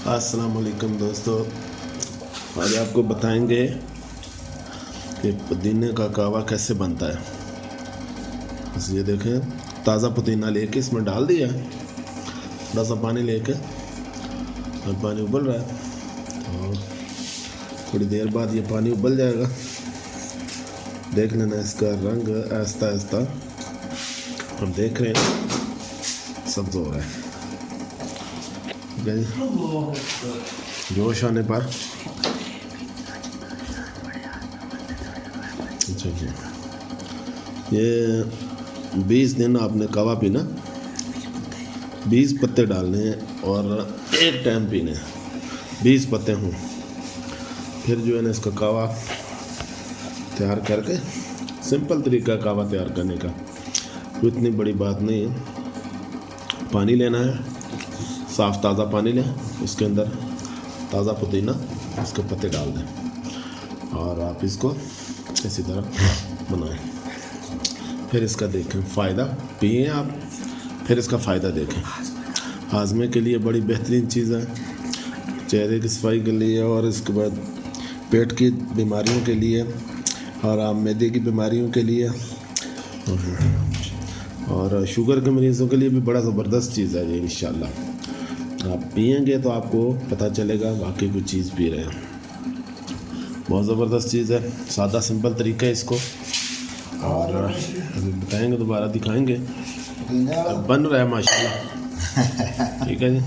अस्सलाम वालेकुम दोस्तों, आज आपको बताएंगे कि पुदीने का कहवा कैसे बनता है। बस ये देखें, ताज़ा पुदीना लेके इसमें डाल दिया है, थोड़ा सा पानी लेके, और पानी उबल रहा है तो थोड़ी देर बाद ये पानी उबल जाएगा। देख लेना इसका रंग आहिस्ता आहिस्ता हम देख रहे हैं सब्ज हो रहा है। जोश आने पर अच्छा जी, ये 20 दिन आपने कहवा पीना, 20 पत्ते डालने हैं और एक टाइम पीने हैं, 20 पत्ते हों। फिर जो है ना इसका कहवा तैयार करके, सिंपल तरीका कहवा तैयार करने का, तो इतनी बड़ी बात नहीं है। पानी लेना है, साफ़ ताज़ा पानी लें, उसके अंदर ताज़ा पुदीना, उसके पत्ते डाल दें और आप इसको इसी तरह बनाएं। फिर इसका देखें फ़ायदा, पिए आप, फिर इसका फ़ायदा देखें। हाजमे के लिए बड़ी बेहतरीन चीज़ है, चेहरे की सफाई के लिए, और इसके बाद पेट की बीमारियों के लिए, और आप मैदे की बीमारियों के लिए, और शुगर के मरीज़ों के लिए भी बड़ा ज़बरदस्त चीज़ है ये। इंशाल्लाह आप पिएंगे तो आपको पता चलेगा वाकई कुछ चीज़ पी रहे हैं। बहुत ज़बरदस्त चीज़ है, सादा सिंपल तरीका है इसको, और अभी बताएंगे, दोबारा दिखाएंगे। बन रहा है माशाल्लाह। ठीक है जी।